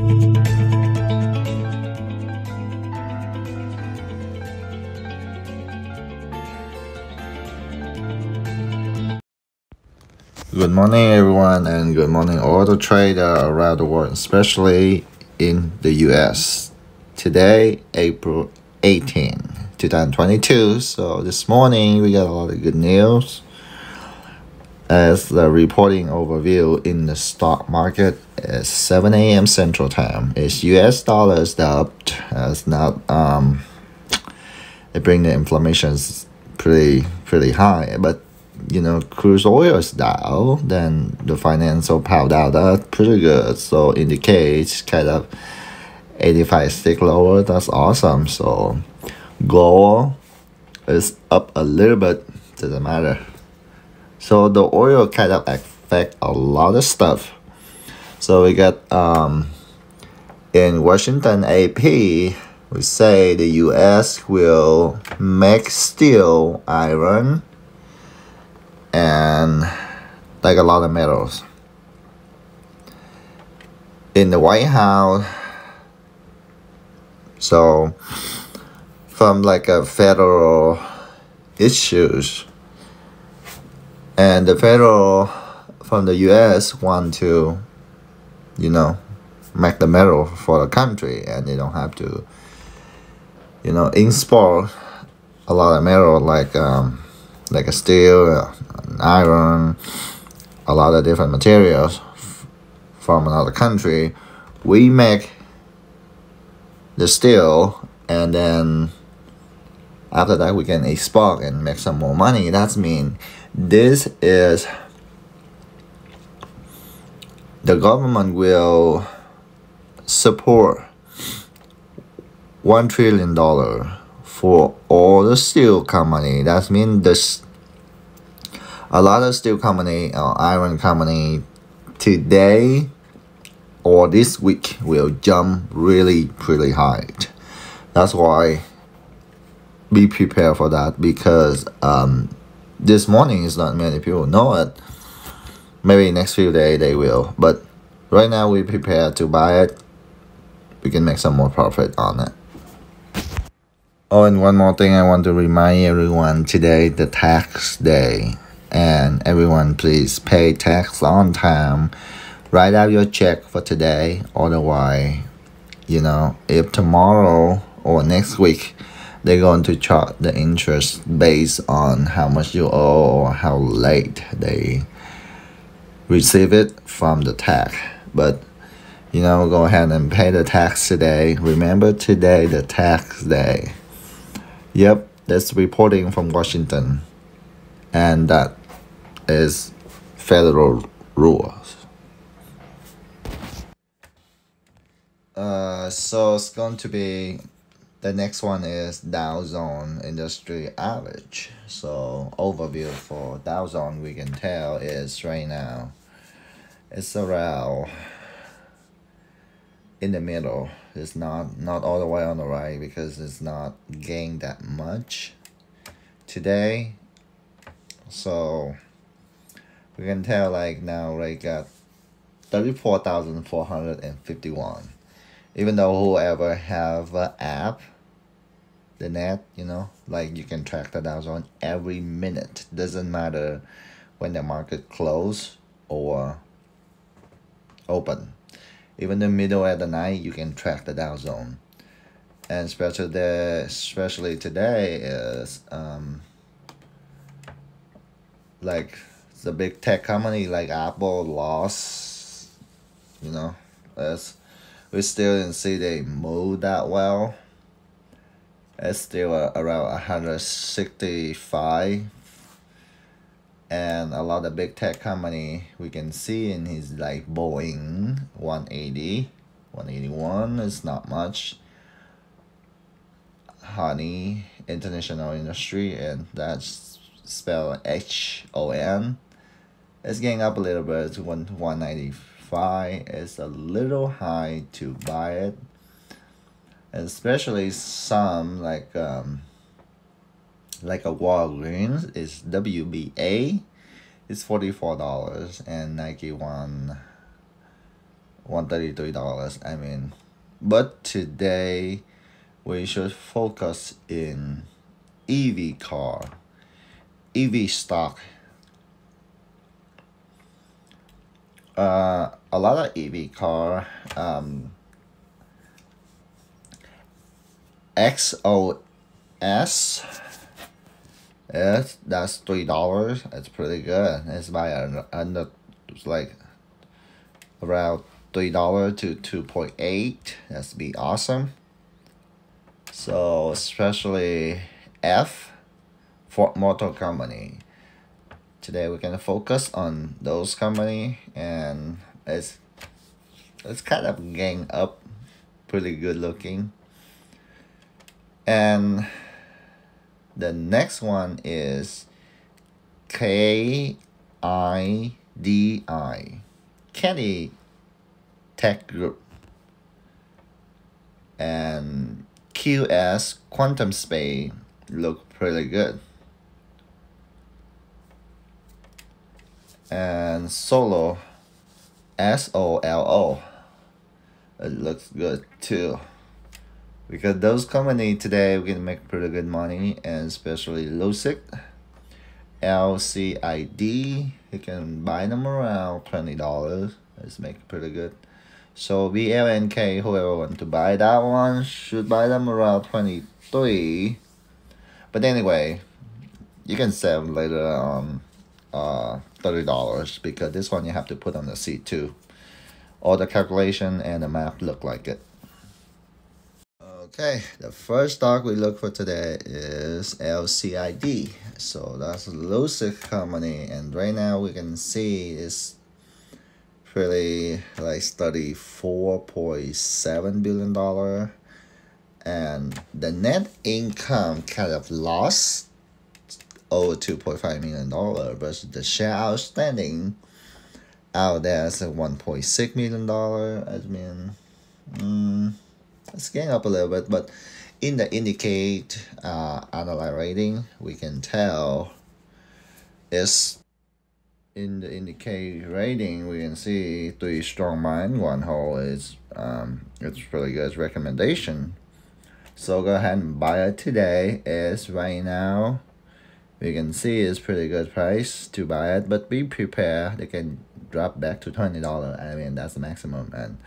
Good morning, everyone, and good morning, all the traders around the world, especially in the US. Today, April 18, 2022. So this morning, we got a lot of good news. As the reporting overview in the stock market is 7 a.m. Central Time. It's US dollars up. It's not they bring the inflammations pretty high, but crude oil is down, then the financial powder that's pretty good. So indicates kind of 85 stick lower. That's awesome. So gold is up a little bit, doesn't matter. So the oil kind of affect a lot of stuff. So we got in Washington AP, we say the US will make steel, iron, and like a lot of metals. In the White House, so from like a federal issues, and the federal from the US want to make the metal for the country, and they don't have to import a lot of metal like a steel, iron, a lot of different materials from another country. We make the steel, and then after that we can export and make some more money. That means this is the government will support $1 trillion for all the steel company. That means a lot of steel company or iron company today or this week will jump really pretty high. That's why be prepared for that, because this morning is not many people know it. Maybe next few days they will, but right now we prepare to buy it. We can make some more profit on it. Oh, and one more thing I want to remind everyone, today the tax day, and everyone please pay tax on time. Write out your check for today. Otherwise, if tomorrow or next week they're going to charge the interest based on how much you owe or how late they receive it from the tax. But go ahead and pay the tax today. Remember, today the tax day. Yep, that's reporting from Washington, and that is federal rules. So it's going to be, the next one is Dow Jones Industry Average. So overview for Dow Jones, we can tell is right now it's around in the middle. It's not all the way on the right, because it's not gained that much today. So we can tell like now got 34,451. Even though whoever have an app, the net, like you can track the Dow Jones every minute. Doesn't matter when the market close or open. Even the middle of the night, you can track the Dow Jones. And especially today is like the big tech company like Apple lost. As we still didn't see they move that well. It's still around 165. And a lot of big tech company we can see in his like Boeing 180, 181 is not much. Honey International Industry, and that's spelled HON. It's getting up a little bit to 195. It's a little high to buy it, and especially some like a Walgreens is WBA. It's $44, and Nike 1 $133. I mean, but today we should focus in EV stock. A lot of EV car, XOS, that's $3. It's pretty good. It's by under, like around $3 to 2.8. That's be awesome. So especially Ford Motor Company. Today we're gonna focus on those company, and it's kind of gang up, pretty good looking. And the next one is KIDI, Kenny Tech Group, and QS Quantum Space look pretty good. And Solo, SOLO, it looks good too. Because those company today we can make pretty good money, and especially Lucid, LCID, you can buy them around $20. Let's make pretty good. So BLNK, whoever want to buy that one should buy them around 23. But anyway, you can sell later on $30, because this one you have to put on the seat too. All the calculation and the map look like it. Okay, the first stock we look for today is LCID. So that's a Lucid company, and right now we can see it's pretty like $34.7 billion, and the net income kind of lost over $2.5 million, but the share outstanding out there is $1.6 million. I mean, it's getting up a little bit, but in the indicate analyze rating, we can tell it's in the indicate rating. We can see 3 strong mind, 1 hold is it's really good recommendation. So go ahead and buy it today. It's right now, we can see it's pretty good price to buy it, but be prepared, they can drop back to $20. I mean, that's the maximum. And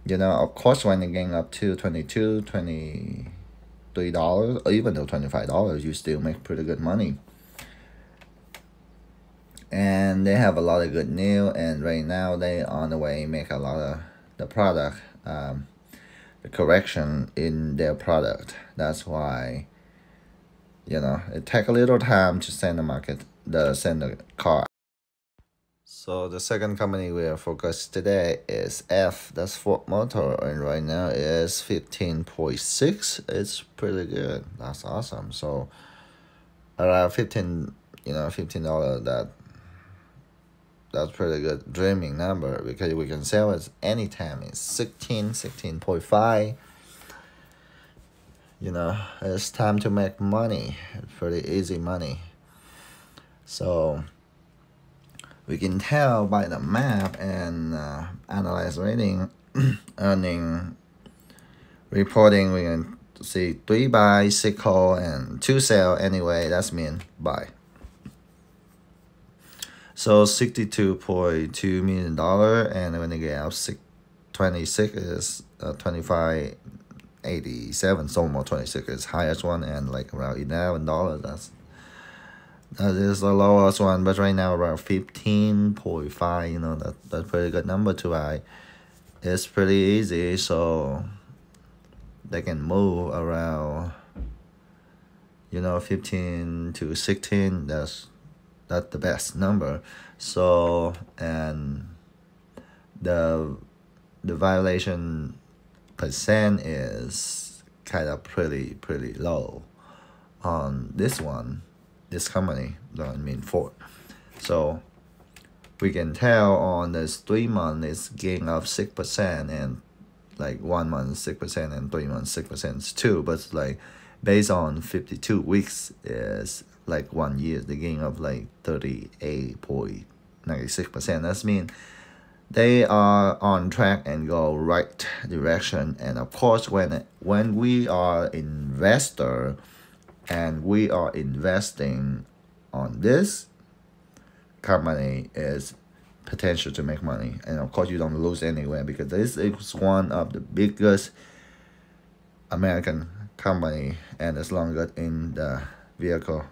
you know, of course, when you're getting up to $22, $23, or even though $25, you still make pretty good money. And they have a lot of good news, and right now they on the way make a lot of the product, the correction in their product. That's why, you know, it take a little time to send the car. So the second company we are focused today is that's Ford Motor, and right now is 15.6. It's pretty good. That's awesome. So around $15, $15, that's pretty good dreaming number, because we can sell it anytime. It's 16.5. You know, it's time to make money. It's pretty easy money. So we can tell by the map and analyze rating, earning reporting. We can see 3 buy, 6 hold, and 2 sell. Anyway, that's mean buy. So $62.2 million, and when they get out 26 is 25.87. So more 26 is highest one, and like around $11. That is the lowest one, but right now around 15.5. You know, that's pretty good number to buy. It's pretty easy, so they can move around, 15 to 16. That's the best number. So, and the violation percent is kind of pretty low on this company, Ford. So we can tell on this 3 months it's gain of 6%, and like 1 month 6%, and 3 months 6% too. But like based on 52 weeks is like 1 year, the gain of like 38.96%. That's mean they are on track and go right direction. And of course, when we are investor and we are investing on this company, is potential to make money. And of course, you don't lose anywhere, because this is one of the biggest American company and it's longer in the vehicle